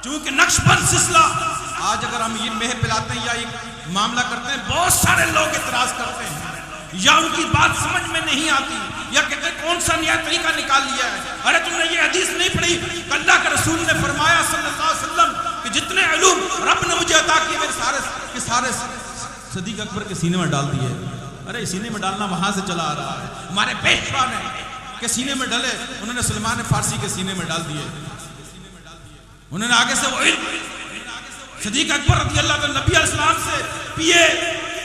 चूंकि नक्शबंद सिलसिला आज अगर हम ये मेह पिलाते हैं या एक मामला करते हैं, बहुत सारे लोग इतराज करते हैं या उनकी बात समझ में नहीं आती या कहते हैं कौन सा नया तरीका निकाल लिया है। अरे तुमने ये हदीस नहीं पढ़ी, अल्लाह के रसूल ने फरमाया सल्लल्लाहु अलैहि वसल्लम कि जितने इल्म रब ने मुझे अता किए मेरे सारे सदीक अकबर के सीने में डाल दिए। अरे सीने में डालना वहां से चला आ रहा है, हमारे पेशवा ने के सीने में डले, उन्होंने सलमान फारसी के सीने में डाल दिए। उन्होंने आगे से वो सदीक अकबर रज़ी अल्लाह तआला नबी अलैहिस्सलाम से पिए,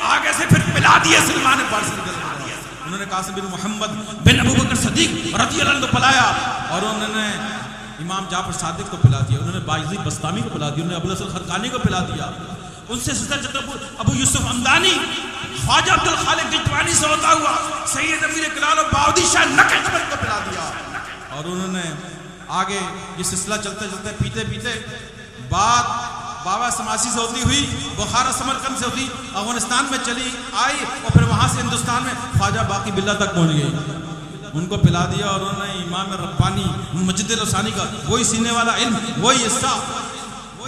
आगे से फिर पिला दिए सलमान फारसी को। उन्होंने कासिम बिन मोहम्मद बिन अबू बकर सदीक रज़ी अल्लाह को पिलाया और उन्होंने इमाम जाफर सादिक को पिला दिया, उन्होंने बायज़ीद बस्तामी को पिला दिया, उन्होंने अबू हसन खरकानी को पिला दिया। उनसे अबू यूसुफ हमदानी, ख्वाजा अब्दुल खालिक जितवानी से होता हुआ सैयद अमीर किलाल और बाउदी शाह नक्शबंद को पिला दिया। और उन्होंने आगे ये सिलसिला चलते चलते पीते पीते बात बाबा समासी से होती हुई बुखारा समरकंद से होती अफगानिस्तान में चली आई और फिर वहां से हिंदुस्तान में ख्वाजा बाकी बिल्ला तक पहुंच गई। उनको पिला दिया और उन्होंने इमाम रब्बानी मस्जिद लसानी का वही सीने वाला इल्म, वही हिस्सा,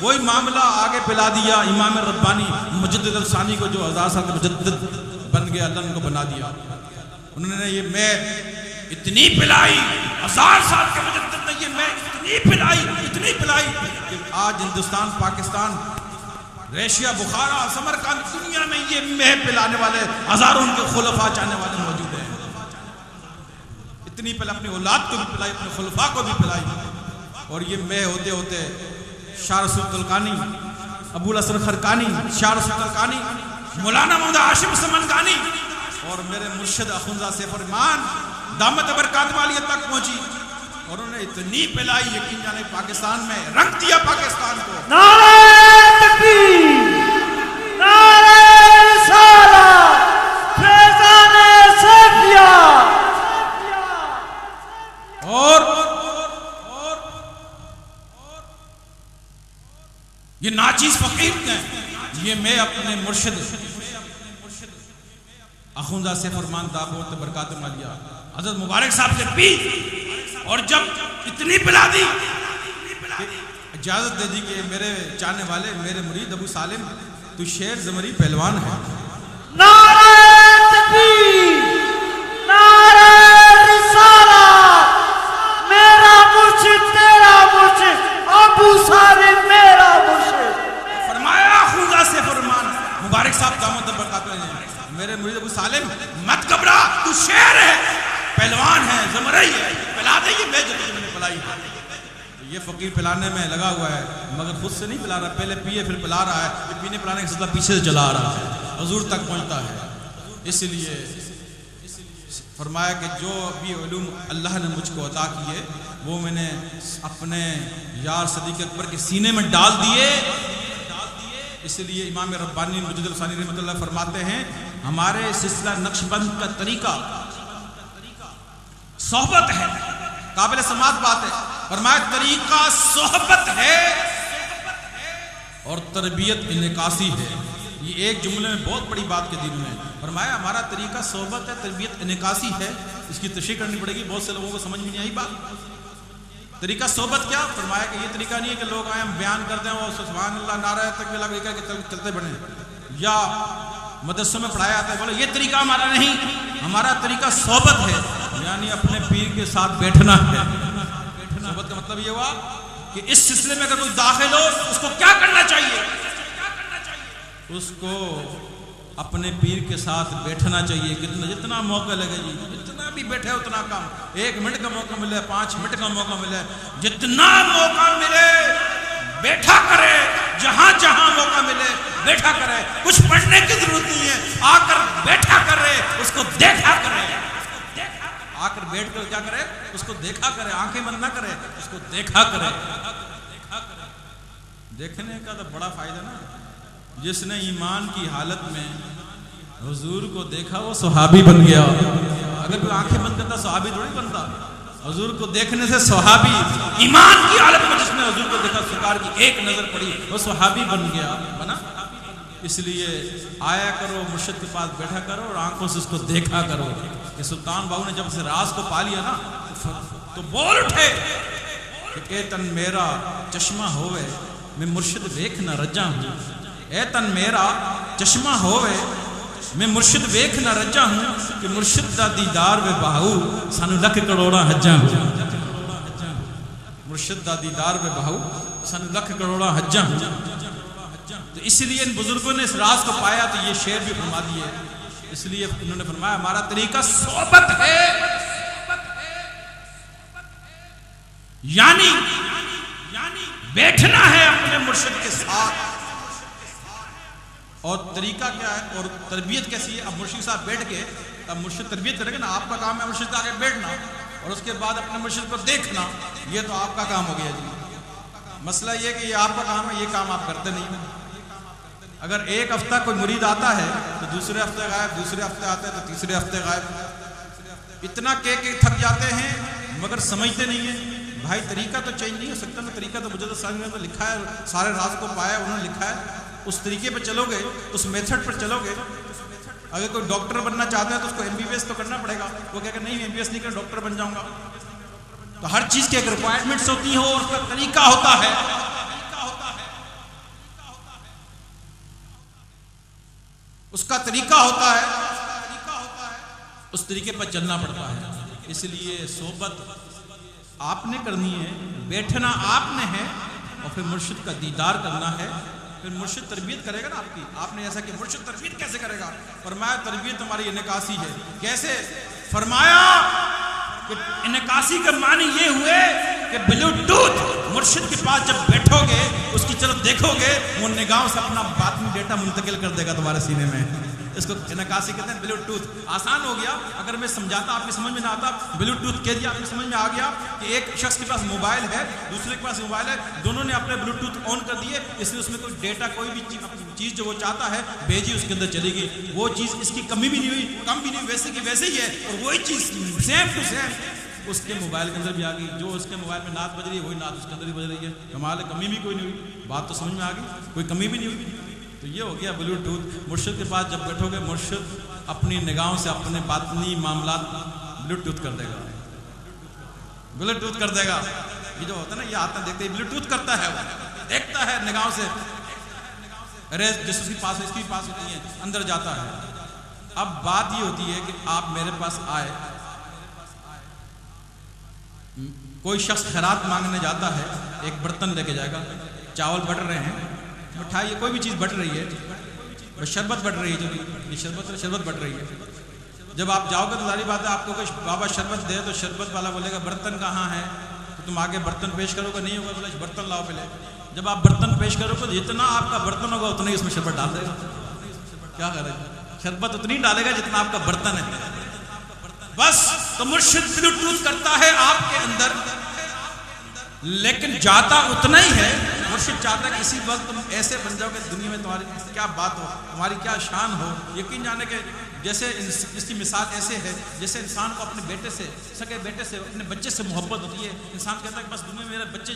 वही मामला आगे पिला दिया इमाम रब्बानी मस्जिद लसानी को, जो 1000 साल के मुजद्दिद बन गया, अल्लाह उनको बना दिया। उन्होंने ये मैं इतनी पिलाई, 1000 साल के मुजद्दिद ने ये मैं इतनी पिलाई कि आज हिंदुस्तान, पाकिस्तान, रशिया, बुखारा, समरकंद, दुनिया में ये मैं पिलाने वाले हजारों उनके खुलफा चाहने वाले मौजूद हैं। इतनी पिला, अपनी औलाद को भी पिलाई, अपने खुलफा को भी पिलाई। और ये मैं होते होते शाह रसूल तुल्कानी, अबुल हसन खरकानी, शाह रसूल तुल्कानी, मौलाना मोहम्मद हाशिम समनगानी और मेरे मुर्शिद अखुंजा सैफुर रहमान दामत बरकात वाली तक पहुंची। और उन्होंने इतनी पिलाई, यकीन जाने पाकिस्तान में रंग दिया पाकिस्तान को। नारे तकबीर, नारे रिसालत, फैज़ाने सैफिया। और ये नाचीज फकीर ने ये मैं अपने मुर्शिद अखुंजा सैफुर रहमान दामत बरकात वालिया हजरत मुबारक साहब से पी और जब इतनी पिला दी, इजाजत दे दी कि मेरे चाहने वाले, मेरे मुरीद अबू सालिम, तू शेर ज़मरी पहलवान है। नारे तकबीर, नारे रिसालत, मेरा मुर्शिद तेरा मुर्शिद, अबू सालिम मेरा मुर्शिद। फरमाया खुदा से फरमान मुबारक साहब दामत बरकात ने, मेरे मुरीद अबू सालिम मत घबरा, तू शेर है, पहलवान है, ज़मरई है, पिला दे ये मैं जो तुमने पिलाई है। ये फकीर पिलाने में लगा हुआ है, मगर खुद से नहीं पिला रहा, पहले पिए फिर पिला रहा है। ये पीने पिलाने का सिलसिला पीछे से चला आ रहा है, हुजूर तक पहुंचता है। इसलिए फरमाया कि जो भी उलूम अल्लाह ने मुझको अता किए वो मैंने अपने यार सदीक अकबर के सीने में डाल दिए। इसलिए इमाम रब्बानी मस्जिद लसानी रहमतुल्लाह फरमाते हैं, हमारे सिलसिला नक्शबंद का तरीका सोहबत है, काबिल समात बात है। फरमाया तरीका सोहबत है और तरबियत इनकासी है। ये एक जुमले में बहुत बड़ी बात के दिन में फरमाया हमारा तरीका सोहबत है, तरबियत इनकासी है। इसकी तशरीह करनी पड़ेगी, बहुत से लोगों को समझ में नहीं आई बात। तरीका सोहबत क्या? फरमाया कि ये तरीका नहीं है कि लोग आए हम बयान करते हैं और सुभान अल्लाह नारा तकबीर लगा के चलते बढ़े, या मदरसों में पढ़ाया जाता है, बोले ये तरीका हमारा नहीं, हमारा तरीका सोहबत है, यानी अपने पीर के साथ बैठना है। सोहबत का मतलब ये हुआ कि इस सिलसिले में अगर कोई दाखिल हो उसको क्या करना चाहिए? उसको अपने पीर के साथ बैठना चाहिए। कितना जितना मौका लगे जी, जितना भी बैठे उतना कम, 1 मिनट का मौका मिले, 5 मिनट का मौका मिले, जितना मौका मिले बैठा करे, जहां जहां मौका मिले बैठा करे। कुछ पढ़ने की जरूरत नहीं है, आकर बैठा करे, उसको देखा करे, आकर बैठ कर क्या करे, उसको देखा करे, आंखें बंद ना करे, उसको देखा करे। देखने का तो बड़ा फायदा ना, जिसने ईमान की हालत में हुजूर को देखा वो सहाबी बन गया। अगर कोई आंखें बंद करता सहाबी थोड़ी बनता। हुजूर को देखने से सहाबी, ईमान की हालत में जिसने हुजूर को देखा, सरकार की एक नजर पड़ी, वो सहाबी बन गया, बना। इसलिए आया करो, मुर्शिद के पास बैठा करो और आंखों से उसको देखा करो। कि सुल्तान बाबू ने जब से राज को पा लिया ना तो बोल उठे कि ए तन मेरा चश्मा होवे मैं मुर्शिद वेख न रजा हूँ, ए तन मेरा चश्मा होवे, मैं मुर्शिद वेख न रजा हूँ कि मुर्शिद दा दीदार वे बाहू सानू लख करोड़ा हज्जा हूँ। मुर्शिद दा दीदार वे बाहू सानू लख करोड़ा हज्जा हूँ। तो इसलिए इन बुजुर्गों ने इस राज को पाया, तो ये शेर भी फरमा दिए। इसलिए उन्होंने फरमाया हमारा तरीका सोबत है, यानी बैठना है अपने मुर्शिद के साथ। और तरीका क्या है और तरबियत कैसी है? अब मुर्शिद साहब बैठ के, अब मुर्शिद तरबियत करेंगे ना, आपका काम है मुर्शिद आगे बैठना और उसके बाद अपने मुर्शिद को देखना, ये तो आपका काम हो गया जी। मसला ये कि ये आपका काम है, ये काम आप करते नहीं हो। अगर एक हफ्ता कोई मुरीद आता है तो दूसरे हफ्ते गायब, दूसरे हफ्ते आता है तो तीसरे हफ्ते गायब। इतना के थक जाते हैं मगर समझते नहीं है। भाई तरीका तो चेंज नहीं हो सकता ना, तरीका तो मुझे तो समझ में तो लिखा है, सारे राज को पाया उन्होंने लिखा है, उस तरीके पर चलोगे, उस मेथड पर चलोगे। अगर कोई डॉक्टर बनना चाहता है तो उसको MBBS तो करना पड़ेगा। वो कहेगा नहीं MBBS नहीं कर, डॉक्टर बन जाऊंगा। तो हर चीज की एक रिक्वायरमेंट्स होती है और उसका तरीका होता है। उसका तरीका होता है, उस तरीके पर चलना पड़ता है। इसलिए सोबत आपने करनी है, बैठना आपने है और फिर मुर्शिद का दीदार करना है। फिर मुर्शिद तरबियत करेगा ना आपकी। आपने ऐसा कि मुर्शिद तरबियत कैसे करेगा? फरमाया तरबियत हमारी इनकासी है। कैसे? फरमाया कि इनकासी का मानी ये हुए कि ब्लूटूथ मुर्शिद के पास जब बैठोगे, उसकी तरफ देखोगे, वो निगाहों से अपना बातमी डेटा मुंतकिल कर देगा तुम्हारे सीने में। इसको इनकासी कहते हैं। ब्लूटूथ आसान हो गया। अगर मैं समझाता आपकी समझ में ना आता, ब्लूटूथ कह दिया आपकी समझ में आ गया कि एक शख्स के पास मोबाइल है, दूसरे के पास मोबाइल है, दोनों ने अपने ब्लूटूथ ऑन कर दिए, इसलिए उसमें कोई डेटा, कोई भी चीज जो वो चाहता है भेजी, उसके अंदर चलेगी। वो चीज इसकी कमी भी नहीं हुई, कम भी नहीं हुई, वैसे की वैसे ही है। और वही चीज सेम टू सेम उसके मोबाइल के अंदर भी आ गई। जो उसके मोबाइल में नात बज रही है वही नात उसके अंदर भी बज रही है। कमाल है, कमी भी कोई नहीं हुई। बात तो समझ में आ गई, कोई कमी भी नहीं हुई। तो ये हो गया ब्लूटूथ। मुर्शिद के पास जब बैठोगे, मुर्शिद अपनी निगाहों से अपने बातनी मामला ब्लूटूथ कर देगा, ब्लूटूथ कर देगा। ये जो होता है ना, ये आता देखते ही ब्लूटूथ करता है, वो देखता है निगाहों से। अरे जिस उसके पास इसकी पास होती है, अंदर जाता है। अब बात ये होती है कि आप मेरे पास आए, कोई शख्स खैरात मांगने जाता है, एक बर्तन लेके जाएगा, चावल बट रहे हैं, मिठाई, कोई भी चीज़ बट रही है, शरबत बट रही है, जो ये शरबत बट रही है। जब आप जाओगे तो सारी बात है, आपको कोई बाबा शरबत दे तो शरबत वाला बोलेगा बर्तन कहाँ है, तो तुम आगे बर्तन पेश करोगे, नहीं होगा बोले बर्तन लाओ पहले। जब आप बर्तन पेश करोगे तो जितना आपका बर्तन होगा उतना ही उसमें शरबत डाल देगा। क्या करेगा? शरबत उतनी डालेगा जितना आपका बर्तन है, बस। तो मुर्शिद ब्लूटूथ करता है आपके अंदर, लेकिन जाता उतना ही है। मुर्शिद चाहता है कि इसी वक्त तुम ऐसे बन जाओ कि दुनिया में तुम्हारी क्या बात हो, तुम्हारी क्या शान हो। यकीन जाने के जैसे इसकी मिसाल ऐसे है जैसे इंसान को अपने बेटे से, सगे बेटे से, अपने बच्चे से मोहब्बत होती है। इंसान कहता है कि बस दुनिया में मेरे बच्चे